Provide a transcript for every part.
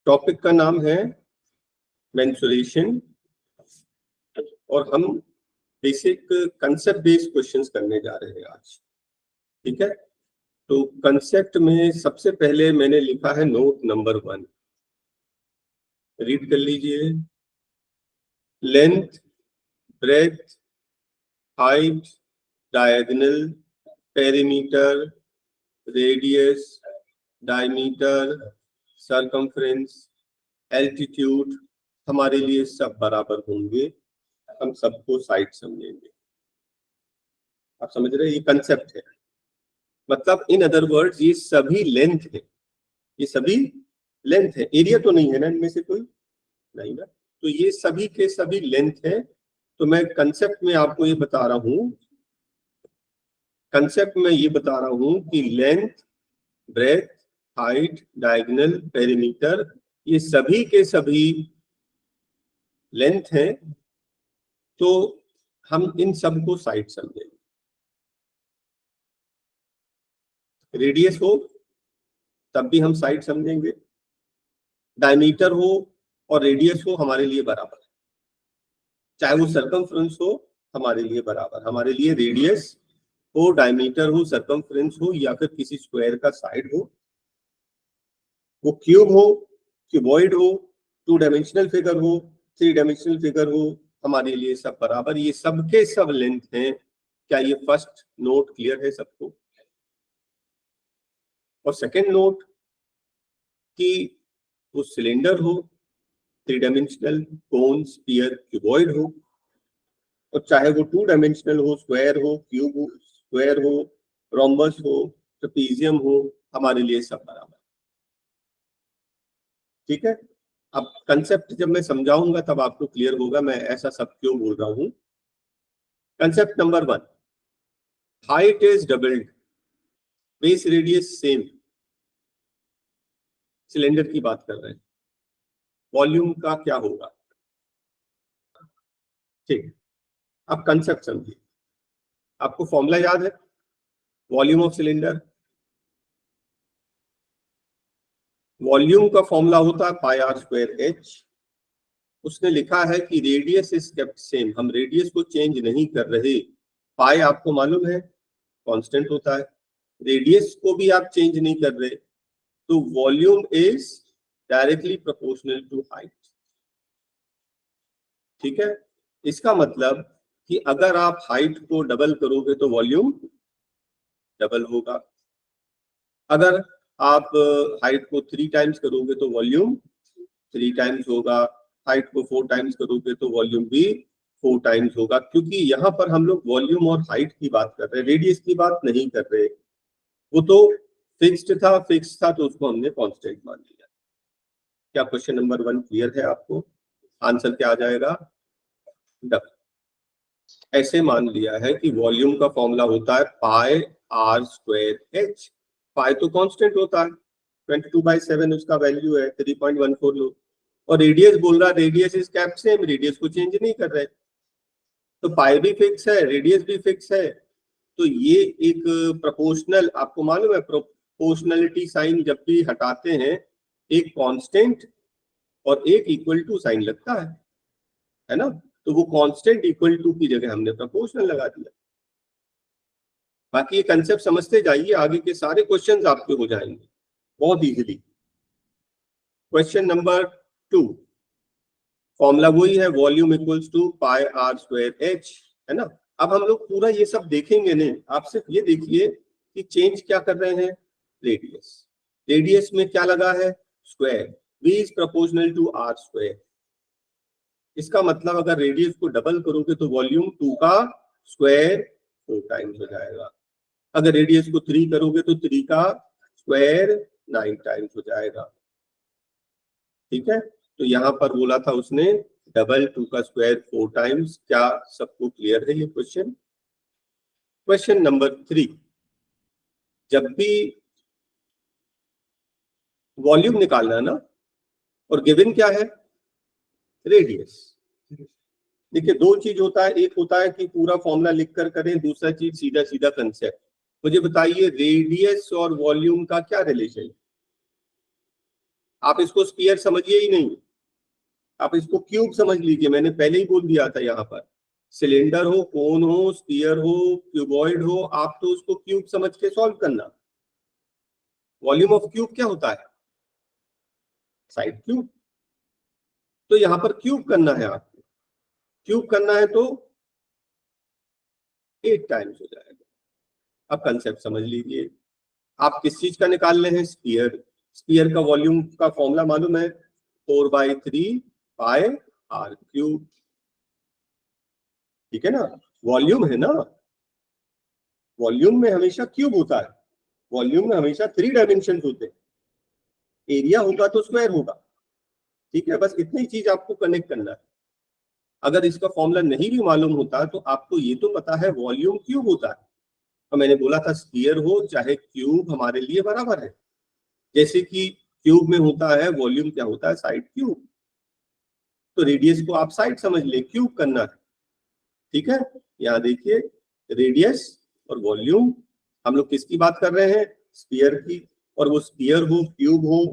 Topic का नाम है मेंसुरेशन और हम बेसिक कंसेप्ट बेस्ड क्वेश्चंस करने जा रहे हैं आज। ठीक है, तो कंसेप्ट में सबसे पहले मैंने लिखा है नोट नंबर 1, रीड कर लीजिए। Length, breadth, height, diagonal, perimeter, radius, diameter, circumference, altitude हमारे लिए सब बराबर होंगे, हम सबको साइड समझेंगे। आप समझ रहे हैं, ये कंसेप्ट है। मतलब इन अदर वर्ड्स ये सभी लेंथ है, ये सभी लेंथ है। एरिया तो नहीं है ना इनमें से कोई, नहीं ना, तो ये सभी के सभी लेंथ है। तो मैं कंसेप्ट में आपको ये बता रहा हूं, कंसेप्ट में ये बता रहा हूं कि length, breadth, height, diagonal, perimeter ये सभी के सभी लेंथ है, तो हम इन सब को साइड समझेंगे। रेडियस हो तब भी हम साइड समझेंगे, डायमीटर हो और रेडियस हो हमारे लिए बराबर, चाहे वो सरकमफ्रेंस हो हमारे लिए बराबर। हमारे लिए रेडियस हो, डायमीटर हो, सरकमफ्रेंस हो या फिर किसी स्क्वायर का साइड हो, वो क्यूब हो, क्यूबॉइड हो, 2 डायमेंशनल फिगर हो, 3 डायमेंशनल फिगर हो, हमारे लिए सब बराबर। ये सबके सब लेंथ हैं। क्या ये फर्स्ट नोट क्लियर है सबको? और सेकेंड नोट कि वो सिलेंडर हो, 3 डायमेंशनल, कोन, स्फीयर, क्यूबॉइड हो, और चाहे वो 2 डायमेंशनल हो, स्क्वायर हो, क्यूब हो, स्क्वायर हो, रोम्बस हो, ट्रेपीजियम हो, हमारे लिए सब बराबर। ठीक है, अब कंसेप्ट जब मैं समझाऊंगा तब आपको क्लियर होगा मैं ऐसा सब क्यों बोल रहा हूं। Concept number 1, height is doubled, base radius same, cylinder की बात कर रहे हैं, वॉल्यूम का क्या होगा? ठीक है, अब कंसेप्ट समझिए। आपको फॉर्मूला याद है वॉल्यूम ऑफ सिलेंडर? वॉल्यूम का फॉर्मूला होता है पाई आर स्क्वायर एच। उसने लिखा है कि रेडियस इज केप्ट सेम, हम रेडियस को चेंज नहीं कर रहे। पाई आपको मालूम है कांस्टेंट होता है, रेडियस को भी आप चेंज नहीं कर रहे, तो volume is directly proportional to height. ठीक है, इसका मतलब कि अगर आप हाइट को डबल करोगे तो वॉल्यूम डबल होगा, अगर आप हाइट को 3 टाइम्स करोगे तो वॉल्यूम 3 टाइम्स होगा, हाइट को 4 टाइम्स करोगे तो वॉल्यूम भी 4 टाइम्स होगा। क्योंकि यहाँ पर हम लोग वॉल्यूम और हाइट की बात कर रहे हैं, रेडियस की बात नहीं कर रहे। वो तो फिक्स्ड था तो उसको हमने कांस्टेंट मान लिया। क्या क्वेश्चन नंबर 1 क्लियर है आपको? आंसर क्या आ जाएगा? डबल। ऐसे मान लिया है कि वॉल्यूम का फॉर्मूला होता है पाई आर स्क्वायर एच। पाई तो कांस्टेंट होता है, 22/7 उसका वैल्यू है, 3.14 लो, और रेडियस बोल रहा है radius is kept same, radius को चेंज नहीं कर रहे, तो पाई भी फिक्स है, रेडियस भी फिक्स है। तो ये एक प्रोपोर्शनल, आपको मालूम है प्रोपोर्शनलिटी साइन जब भी हटाते हैं एक कांस्टेंट और एक इक्वल टू साइन लगता है ना, तो वो कांस्टेंट इक्वल टू की जगह हमने प्रोपोर्शनल लगा दिया। बाकी ये कंसेप्ट समझते जाइए, आगे के सारे क्वेश्चंस आपके हो जाएंगे बहुत इजीली। क्वेश्चन नंबर 2, फॉर्मूला वही है, volume equals to pi R square H, है ना। अब हम लोग पूरा ये सब देखेंगे नहीं, आप सिर्फ ये देखिए कि चेंज क्या कर रहे हैं, रेडियस। रेडियस में क्या लगा है, square, v is proportional to R square. इसका मतलब अगर रेडियस को डबल करोगे तो वॉल्यूम 2 का स्क्वायर 4 टाइम्स हो जाएगा, अगर रेडियस को 3 करोगे तो 3 का स्क्वायर 9 टाइम्स हो जाएगा। ठीक है, तो यहां पर बोला था उसने डबल, 2 का स्क्वायर 4 टाइम्स। क्या सबको क्लियर है ये क्वेश्चन? क्वेश्चन नंबर 3, जब भी वॉल्यूम निकालना है ना, और गिवन क्या है, रेडियस। देखिए 2 चीज होता है, एक होता है कि पूरा फॉर्मूला लिखकर करें, दूसरा चीज सीधा सीधा कंसेप्ट। मुझे बताइए रेडियस और वॉल्यूम का क्या रिलेशन है? आप इसको स्फीयर समझिए ही नहीं, आप इसको क्यूब समझ लीजिए। मैंने पहले ही बोल दिया था, यहाँ पर सिलेंडर हो, कोन हो, स्फीयर हो, क्यूबॉइड हो, आप तो उसको क्यूब समझ के सॉल्व करना। वॉल्यूम ऑफ क्यूब क्या होता है? Side cube. तो यहाँ पर क्यूब करना है आपको, क्यूब करना है तो 8 टाइम्स हो जाएगा। अब कंसेप्ट समझ लीजिए, आप किस चीज का निकाल रहे हैं? स्फीयर। स्फीयर का वॉल्यूम का फॉर्मूला मालूम है, 4/3 पाई आर क्यूब। ठीक है ना, वॉल्यूम है ना, वॉल्यूम में हमेशा क्यूब होता है, वॉल्यूम में हमेशा 3 डायमेंशन होते हैं, एरिया होगा तो स्क्वायर होगा। ठीक है, बस इतनी चीज आपको कनेक्ट करना है। अगर इसका फॉर्मूला नहीं भी मालूम होता तो आपको ये तो पता है वॉल्यूम क्यूब होता है। तो मैंने बोला था स्फीयर हो चाहे क्यूब हमारे लिए बराबर है। जैसे कि क्यूब में होता है वॉल्यूम, क्या होता है? Side cube. तो रेडियस को आप साइड समझ ले, क्यूब करना है। ठीक है, यहाँ देखिए रेडियस और वॉल्यूम, हम लोग किसकी बात कर रहे हैं? स्फीयर की। और वो स्फीयर हो, क्यूब हो,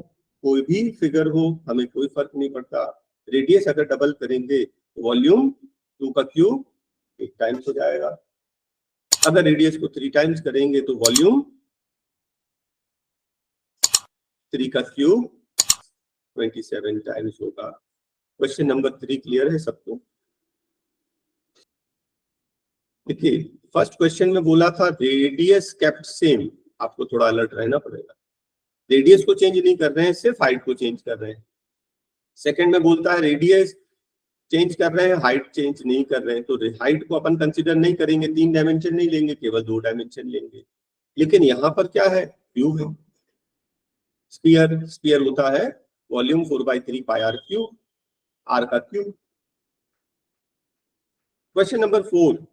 कोई भी फिगर हो, हमें कोई फर्क नहीं पड़ता। रेडियस अगर डबल करेंगे तो वॉल्यूम 2 का क्यूब 8 टाइम्स हो जाएगा। अगर रेडियस को 3 टाइम्स करेंगे तो वॉल्यूम 3 का क्यूब 27 टाइम्स होगा। क्वेश्चन नंबर 3 क्लियर है सबको? देखिए फर्स्ट क्वेश्चन में बोला था रेडियस केप्ट सेम, आपको थोड़ा अलर्ट रहना पड़ेगा। रेडियस को चेंज नहीं कर रहे हैं, सिर्फ हाइट को चेंज कर रहे हैं। सेकंड में बोलता है रेडियस चेंज कर रहे हैं, हाइट चेंज नहीं कर रहे हैं। तो हाइट को अपन कंसीडर नहीं करेंगे, 3 डायमेंशन नहीं लेंगे, केवल 2 डायमेंशन लेंगे। लेकिन यहाँ पर क्या है? क्यूब है। स्फीयर, स्फीयर होता है volume 4/3 pi R cube, R का क्यूब। क्वेश्चन नंबर 4,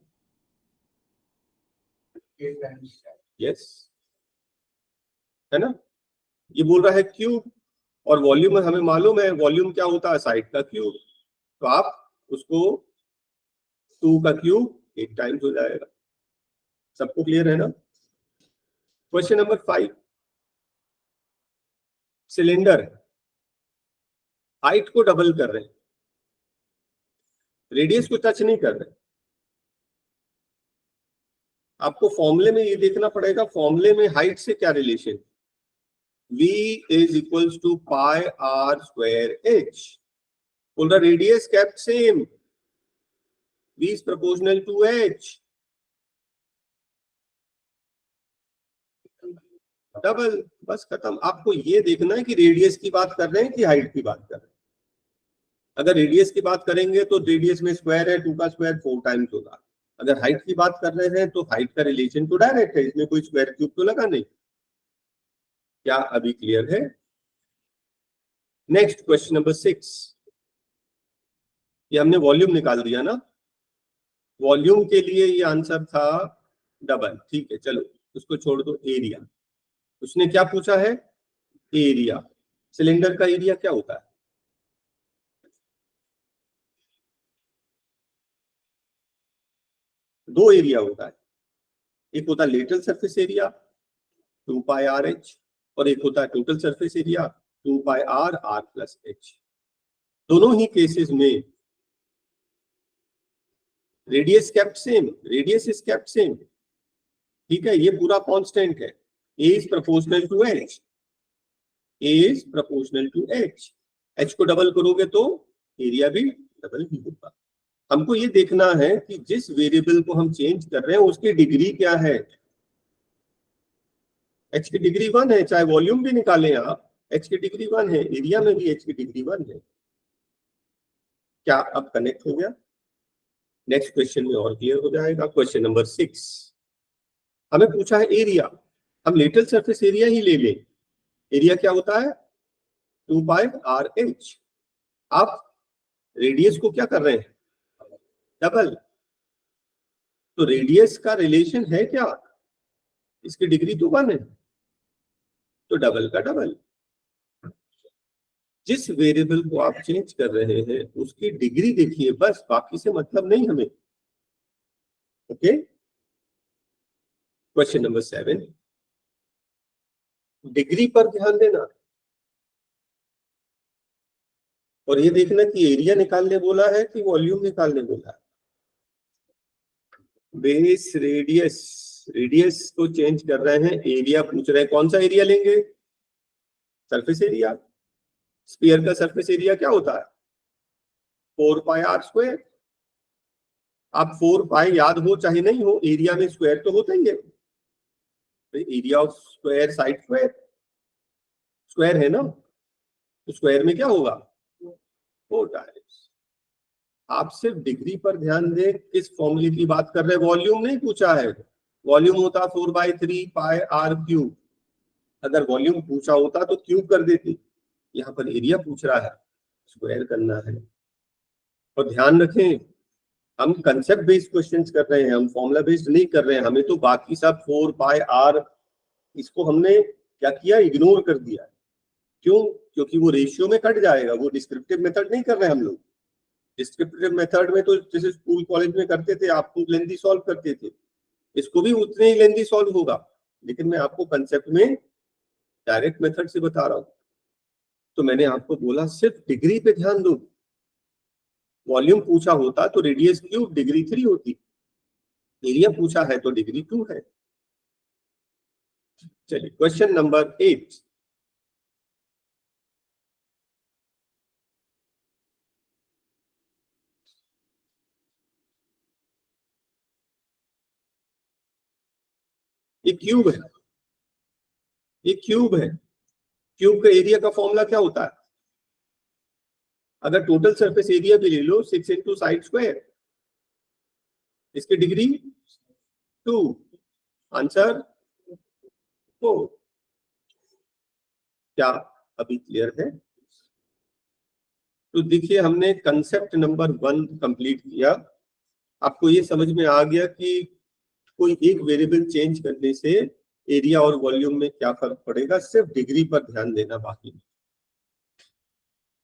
यस है ना, ये बोल रहा है क्यूब और वॉल्यूम हमें मालूम है, वॉल्यूम क्या होता है? साइड का क्यूब। तो आप उसको 2 का क्यूब 8 टाइम्स हो जाएगा। सबको क्लियर है ना? क्वेश्चन नंबर 5, सिलेंडर हाइट को डबल कर रहे हैं, रेडियस को टच नहीं कर रहे। आपको फॉर्मूले में ये देखना पड़ेगा, फॉर्मूले में हाइट से क्या relation? v is equals to pi R square h। बोल रहा radius kept same, v is proportional to h, double, बस खत्म। आपको ये देखना है कि रेडियस की बात कर रहे हैं कि हाइट की बात कर रहे हैं। अगर रेडियस की बात करेंगे तो रेडियस में स्क्वायर है, 2 का स्क्वायर 4 टाइम्स होगा। अगर हाइट की बात कर रहे हैं तो हाइट का रिलेशन तो डायरेक्ट है, इसमें कोई स्क्वायर क्यूब तो लगा नहीं। क्या अभी क्लियर है? नेक्स्ट क्वेश्चन नंबर 6, ये हमने वॉल्यूम निकाल दिया ना, वॉल्यूम के लिए ये आंसर था डबल। ठीक है, चलो उसको छोड़ दो। एरिया, उसने क्या पूछा है? एरिया। सिलेंडर का एरिया क्या होता है? दो एरिया होता है, एक होता है lateral surface area 2 pi R H, और एक होता है total surface area 2 pi R R plus H. दोनों ही केसेस में radius kept same, radius is kept same. ठीक है, ये पूरा कांस्टेंट है। A is proportional to H, A is proportional to H. H को डबल करोगे तो एरिया भी डबल ही होगा। हमको ये देखना है कि जिस वेरिएबल को हम चेंज कर रहे हैं उसकी डिग्री क्या है। एच की डिग्री 1 है, चाहे वॉल्यूम भी निकालें आप, एच की डिग्री 1 है, एरिया में भी एच की डिग्री 1 है। क्या अब कनेक्ट हो गया? नेक्स्ट क्वेश्चन में और क्लियर हो जाएगा। क्वेश्चन नंबर 6, हमें पूछा है एरिया, हम लेटरल सरफेस एरिया ही ले लें। एरिया क्या होता है? 2 पाई आर एच। आप रेडियस को क्या कर रहे हैं? डबल। तो रेडियस का रिलेशन है क्या? इसकी डिग्री तो 1 है, तो डबल का डबल। जिस वेरिएबल को आप चेंज कर रहे हैं उसकी डिग्री देखिए, बस, बाकी से मतलब नहीं हमें। ओके, क्वेश्चन नंबर 7, डिग्री पर ध्यान देना। और ये देखना कि एरिया निकालने बोला है कि वॉल्यूम निकालने बोला है। बेस रेडियस, रेडियस को चेंज कर रहे हैं, एरिया पूछ रहे हैं। कौन सा एरिया लेंगे? Surface area. स्फीयर का सरफेस एरिया क्या होता है? 4 पाई आर स्क्वायर। आप 4 पाई याद हो चाहे नहीं हो, एरिया में स्क्वायर तो होता ही है। Area of square side square, square है ना, तो स्क्वायर में क्या होगा? 4 टाइम्स। आप सिर्फ डिग्री पर ध्यान दें, किस फॉर्मूले की बात कर रहे हैं। वॉल्यूम नहीं पूछा है, वॉल्यूम होता 4/3 पाई आर क्यूब। अगर वॉल्यूम पूछा होता तो क्यूब कर देते। यहाँ पर एरिया पूछ रहा है, स्क्वायर करना है। और ध्यान रखें, हम कंसेप्ट बेस्ड क्वेश्चंस कर रहे हैं, हम फॉर्मूला बेस्ड नहीं कर रहे हैं। हमें तो बाकी सब 4 पाई आर, इसको हमने क्या किया? इग्नोर कर दिया। क्यों? क्योंकि वो रेशियो में कट जाएगा। वो डिस्क्रिप्टिव मेथड नहीं कर रहे हम लोग। डिस्क्रिप्टिव मेथड में तो जैसे स्कूल कॉलेज में करते थे, आपको लेंथी सॉल्व करते थे, इसको भी उतने ही लेंथी सॉल्व होगा। लेकिन मैं आपको कंसेप्ट में डायरेक्ट मेथड से बता रहा हूं। तो मैंने आपको बोला सिर्फ डिग्री पे ध्यान दो। वॉल्यूम पूछा होता तो रेडियस क्यूब डिग्री 3 होती, एरिया पूछा है तो डिग्री 2 है। चलिए क्वेश्चन नंबर 8। ये क्यूब है, ये क्यूब है। क्यूब का एरिया का फॉर्मूला क्या होता है? अगर टोटल सरफेस एरिया भी ले लो, 6 इंटू साइड स्क्वायर, इसकी डिग्री 2, आंसर 4। क्या अभी क्लियर है? तो देखिए, हमने कंसेप्ट नंबर 1 कंप्लीट किया। आपको ये समझ में आ गया कि कोई एक वेरिएबल चेंज करने से एरिया और वॉल्यूम में क्या फर्क पड़ेगा। सिर्फ डिग्री पर ध्यान देना बाकी।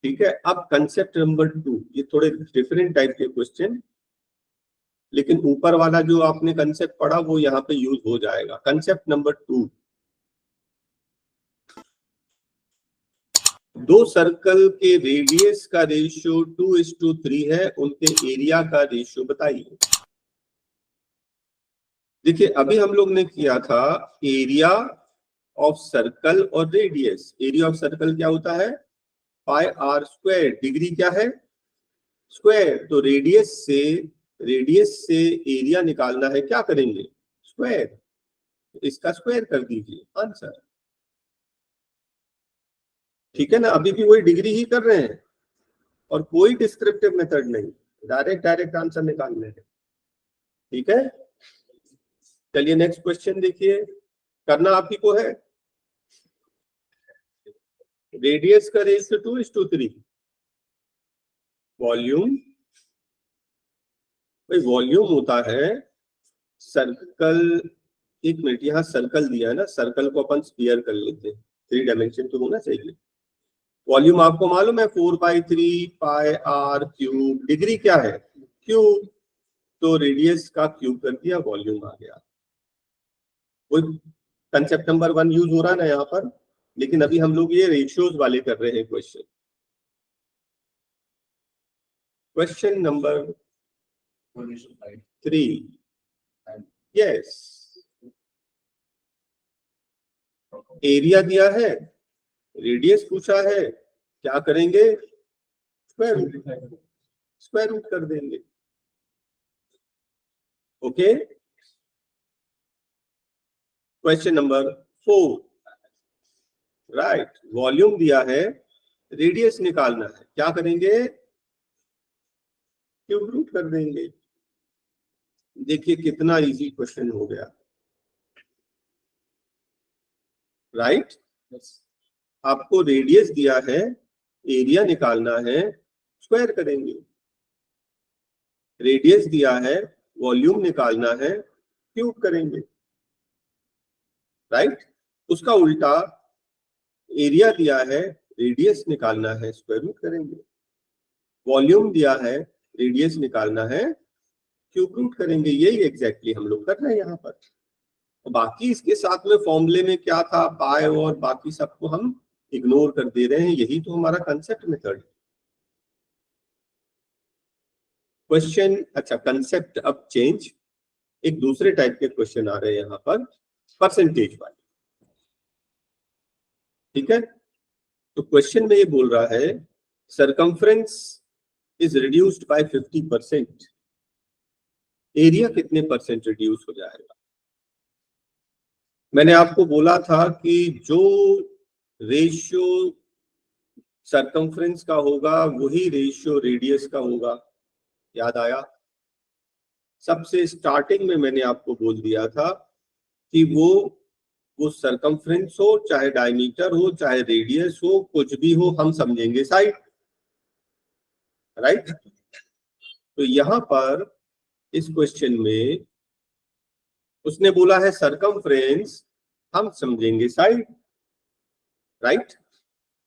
ठीक है, अब कंसेप्ट नंबर 2, ये थोड़े डिफरेंट टाइप के क्वेश्चन, लेकिन ऊपर वाला जो आपने कंसेप्ट पढ़ा वो यहाँ पे यूज हो जाएगा। कंसेप्ट नंबर 2, दो सर्कल के रेडियस का रेशियो 2:3 है, उनके एरिया का रेशियो बताइए। देखिए, अभी हम लोग ने किया था एरिया ऑफ सर्कल और रेडियस। एरिया ऑफ सर्कल क्या होता है? पाई आर स्क्वायर। डिग्री क्या है? स्क्वायर। तो रेडियस से एरिया निकालना है, क्या करेंगे? स्क्वायर। इसका स्क्वायर कर दीजिए, आंसर। ठीक है ना, अभी भी वही डिग्री ही कर रहे हैं और कोई डिस्क्रिप्टिव मेथड नहीं, डायरेक्ट आंसर निकालने हैं। ठीक है, चलिए नेक्स्ट क्वेश्चन देखिए। करना आप ही को है। रेडियस का रेशियो 2:3। वॉल्यूम, भाई वॉल्यूम होता है सर्कल। एक मिनट, यहाँ सर्कल दिया है ना, सर्कल को अपन स्फीयर कर लेते हैं, 3 डायमेंशन तो होना चाहिए। वॉल्यूम आपको मालूम है 4/3 पाई आर क्यूब। डिग्री क्या है? क्यूब। तो रेडियस का क्यूब कर दिया, वॉल्यूम आ गया। वही कंसेप्ट नंबर 1 यूज हो रहा है ना यहाँ पर, लेकिन अभी हम लोग ये रेशियोज वाले कर रहे हैं question. Question number 3, yes. Area दिया है, रेडियस पूछा है, क्या करेंगे? स्क्वायर रूट कर देंगे। Okay, question number 4, right. Volume दिया है, रेडियस निकालना है, क्या करेंगे? क्यूब रूट कर देंगे। देखिए कितना इजी क्वेश्चन हो गया, राइट। आपको रेडियस दिया है, एरिया निकालना है, स्क्वायर करेंगे। रेडियस दिया है, वॉल्यूम निकालना है, क्यूब करेंगे, राइट। उसका उल्टा, एरिया दिया है, रेडियस निकालना है, स्क्वायर रूट करेंगे। वॉल्यूम दिया है, रेडियस निकालना है, क्यूब रूट करेंगे। यही एग्जैक्टली हम लोग कर रहे हैं यहाँ पर। बाकी इसके साथ में फॉर्मूले में क्या था, पाई और बाकी सबको हम इग्नोर कर दे रहे हैं। यही तो हमारा कंसेप्ट मेथड है। क्वेश्चन, अच्छा कंसेप्ट अब चेंज, एक दूसरे टाइप के क्वेश्चन आ रहे हैं यहाँ पर, परसेंटेज वाले। ठीक है, तो क्वेश्चन में ये बोल रहा है circumference is reduced by 50%, area कितने परसेंट रिड्यूस हो जाएगा। मैंने आपको बोला था कि जो रेशियो सरकमफ्रेंस का होगा वही रेशियो रेडियस का होगा, याद आया। सबसे स्टार्टिंग में मैंने आपको बोल दिया था कि वो सरकमफ्रेंस हो, चाहे डायमीटर हो, चाहे रेडियस हो, कुछ भी हो, हम समझेंगे साइड, राइट। तो यहां पर इस क्वेश्चन में उसने बोला है सरकमफ्रेंस, हम समझेंगे साइड, राइट।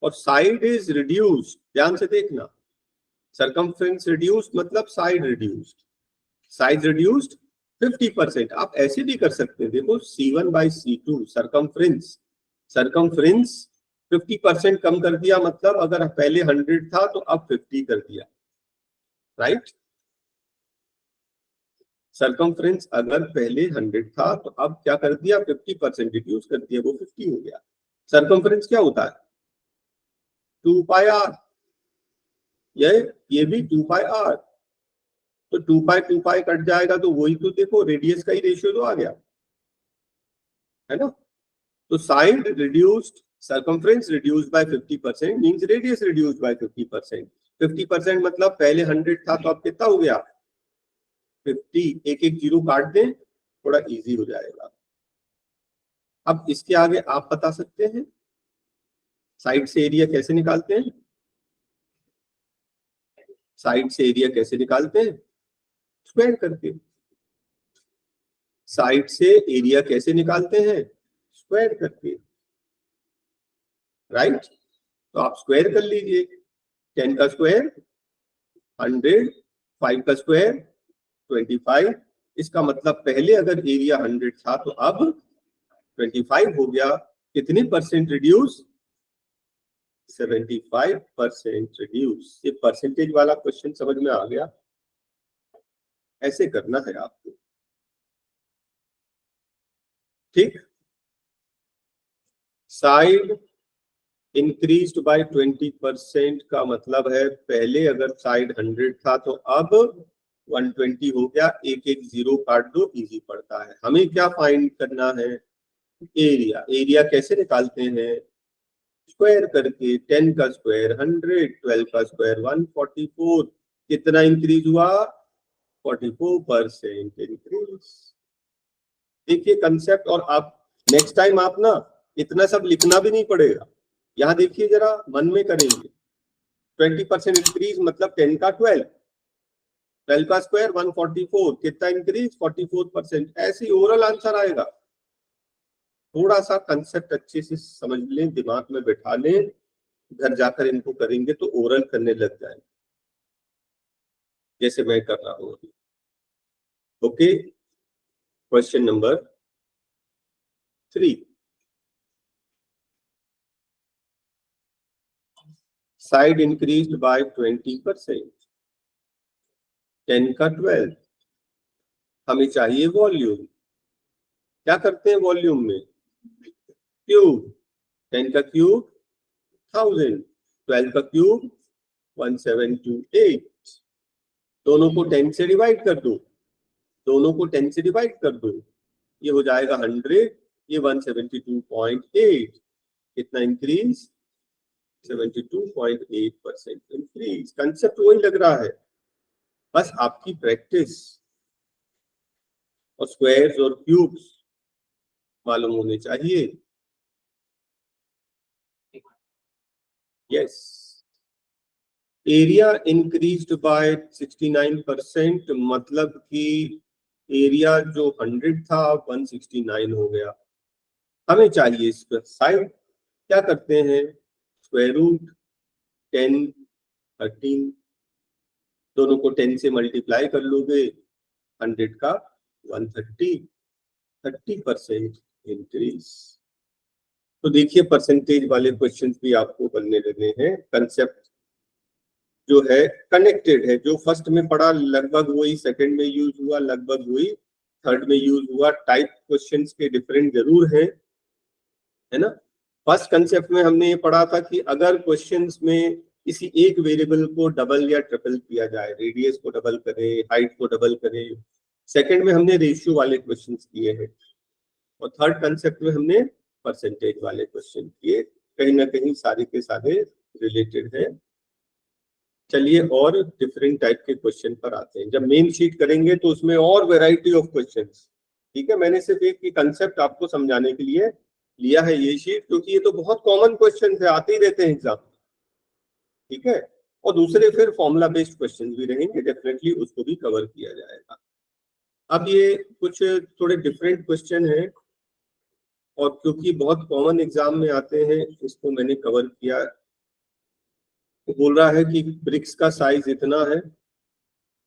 और साइड इज रिड्यूस्ड, ध्यान से देखना, सरकमफ्रेंस रिड्यूस्ड मतलब साइड रिड्यूस्ड, साइज रिड्यूस्ड 50%। आप ऐसे भी कर सकते हैं, देखो C1/C2 सरकमफ्रेंस, सरकमफ्रेंस 50% कम कर दिया, मतलब अगर पहले 100 था तो अब 50 कर दिया, राइट। सरकमफ्रेंस अगर पहले 100 था तो अब क्या कर दिया, 50% रिड्यूस कर दिया, वो 50 हो गया। सरकमफ्रेंस क्या होता है, 2πr, ये भी 2πr, तो 2π कट जाएगा तो वही तो देखो रेडियस का ही रेशियो तो आ गया, है ना। तो side reduced, circumference reduced by 50% means radius reduced by 50%। 50% मतलब पहले 100 था तो अब कितना हो गया 50, एक एक जीरो काट दें, थोड़ा इजी हो जाएगा। अब इसके आगे आप बता सकते हैं साइड से एरिया कैसे निकालते हैं, साइड से एरिया कैसे निकालते हैं, स्क्वायर करके। साइड से एरिया कैसे निकालते हैं, स्क्वायर करके, राइट। तो आप स्क्वायर कर लीजिए, 10 का स्क्वायर 100, 5 का स्क्वायर 25। इसका मतलब पहले अगर एरिया 100 था तो अब 25 हो गया। कितने परसेंट रिड्यूस, 75% रिड्यूस। ये परसेंटेज वाला क्वेश्चन समझ में आ गया, ऐसे करना है आपको, ठीक। साइड इंक्रीज्ड बाय 20% का मतलब है पहले अगर साइड 100 था तो अब 120 हो गया, एक एक जीरो काट दो, इजी पड़ता है। हमें क्या फाइंड करना है, एरिया। एरिया कैसे निकालते हैं, स्क्वायर करके। 10 का स्क्वायर 100, 12 का स्क्वायर 144, कितना इंक्रीज हुआ, 44% इंक्रीज। देखिए कंसेप्ट, और आप नेक्स्ट टाइम आप ना इतना सब लिखना भी नहीं पड़ेगा, यहाँ देखिए जरा मन में करेंगे। 20% इंक्रीज मतलब 10 का 12, 12 का स्क्वायर 144, कितना इंक्रीज 44%, ऐसे ही ओवरऑल आंसर आएगा। थोड़ा सा कंसेप्ट अच्छे से समझ लें, दिमाग में बैठा लें, घर जाकर इनको करेंगे तो ओरल करने लग जाए, जैसे मैं कर रहा हूं अभी। Okay, question number 3, side increased by 20%, 10 का 12, हमें चाहिए वॉल्यूम। क्या करते हैं वॉल्यूम में, क्यूब, 10 का क्यूब 1000, 12 का क्यूब 1728, दोनों को 10 से डिवाइड कर दो, दोनों को 10 से डिवाइड कर दो, ये हो जाएगा 100, ये 172.8, कितना इंक्रीज, 72.8% इंक्रीज। कंसेप्ट वही लग रहा है, बस आपकी प्रैक्टिस और स्क्वायर्स और क्यूब्स मालूम होने चाहिए। यस, एरिया इंक्रीज्ड बाय 69%, मतलब कि एरिया जो 100 था 169 हो गया। हमें चाहिए इसका साइड, क्या करते हैं, स्क्वायर रूट 10, 13, दोनों को 10 से मल्टीप्लाई कर लोगे, 100 का 130, 30% इंक्रीज। तो देखिए परसेंटेज वाले क्वेश्चंस भी आपको बनने लगे हैं। कंसेप्ट जो है कनेक्टेड है, जो फर्स्ट में पढ़ा लगभग वही सेकंड में यूज हुआ, लगभग वही थर्ड में यूज हुआ। टाइप क्वेश्चंस के डिफरेंट जरूर हैं, है ना। फर्स्ट कंसेप्ट में हमने ये पढ़ा था कि अगर क्वेश्चंस में किसी एक वेरिएबल को डबल या ट्रिपल किया जाए, रेडियस को डबल करे, हाइट को डबल करे। सेकंड में हमने रेशियो वाले क्वेश्चंस किए हैं, और थर्ड कंसेप्ट में हमने परसेंटेज वाले क्वेश्चन किए। कहीं ना कहीं सारे के सारे रिलेटेड है। चलिए और डिफरेंट टाइप के क्वेश्चन पर आते हैं। जब मेन शीट करेंगे तो उसमें और वैरायटी ऑफ क्वेश्चंस, ठीक है। मैंने सिर्फ एक ही कंसेप्ट आपको समझाने के लिए लिया है ये शीट, क्योंकि ये तो बहुत कॉमन क्वेश्चन है, आते ही रहते हैं एग्जाम, ठीक है। और दूसरे फिर फॉर्मूला बेस्ड क्वेश्चन भी रहेंगे, डेफिनेटली उसको भी कवर किया जाएगा। अब ये कुछ थोड़े डिफरेंट क्वेश्चन है, और क्योंकि बहुत कॉमन एग्जाम में आते हैं, इसको मैंने कवर किया। बोल रहा है कि ब्रिक्स का साइज इतना है,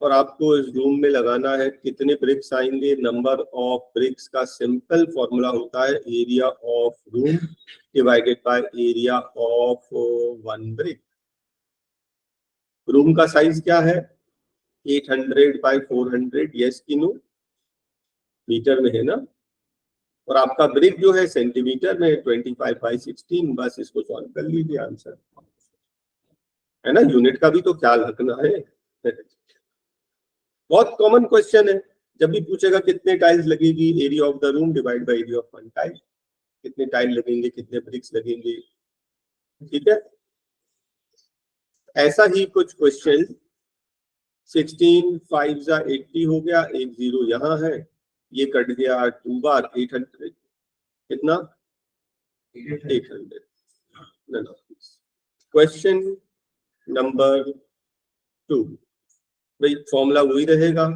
और आपको इस रूम में लगाना है, कितने ब्रिक्स आएंगे। नंबर ऑफ ब्रिक्स का सिंपल फॉर्मूला होता है area of room divided by area of one brick. Room का साइज क्या है, 800 बाय 400, यस कि नो, मीटर में है ना। और आपका ब्रिक जो है सेंटीमीटर में 25 बाय 16, बस इसको सॉल्व कर लीजिए, आंसर है ना। यूनिट का भी तो ख्याल रखना है। बहुत कॉमन क्वेश्चन है, जब भी पूछेगा कितने टाइल्स लगेगी, area of the room divide by area of one tile, कितने टाइल लगेंगे, कितने ब्रिक्स लगेंगे, ठीक है। ऐसा ही कुछ क्वेश्चन 16 5 जा 80 हो गया, एक जीरो यहाँ है, ये कट गया 2 बार 800, कितना 800। क्वेश्चन नंबर 2, भाई फॉर्मूला वही रहेगा,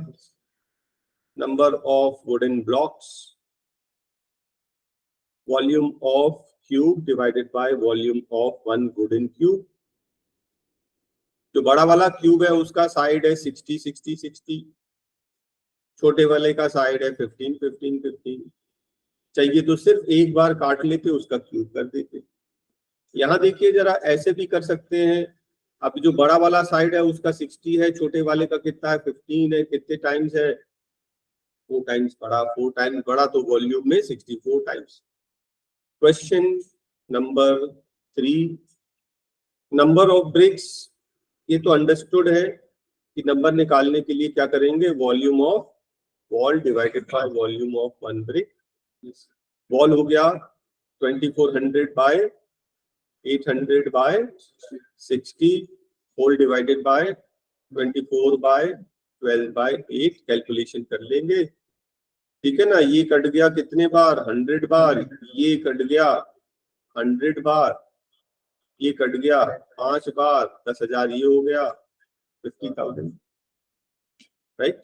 number of wooden blocks, volume of cube divided by volume of one wooden cube. जो बड़ा वाला क्यूब है उसका साइड है 60 60 60, छोटे वाले का साइड है 15 15 15। चाहिए तो सिर्फ एक बार काट लेते, उसका क्यूब कर देते। यहाँ देखिए जरा, ऐसे भी कर सकते हैं। अब जो बड़ा वाला साइड है उसका 60 है, छोटे वाले का कितना है 15 है, कितने टाइम्स है 4 टाइम्स बड़ा, 4 टाइम्स बड़ा तो वॉल्यूम में 64 times. Question number 3, number of BRICS, ये तो अंडरस्टूड है कि नंबर निकालने के लिए क्या करेंगे, volume of wall divided by volume of one brick. Wall हो गया 2400 by 800 by 60, whole divided by 24 by 12 by 8, calculation कर लेंगे, ठीक है ना। ये कट गया कितने बार, 100 बार, ये कट गया 100 बार, ये कट गया 5 बार, 10,000 ये हो गया 50,000, राइट।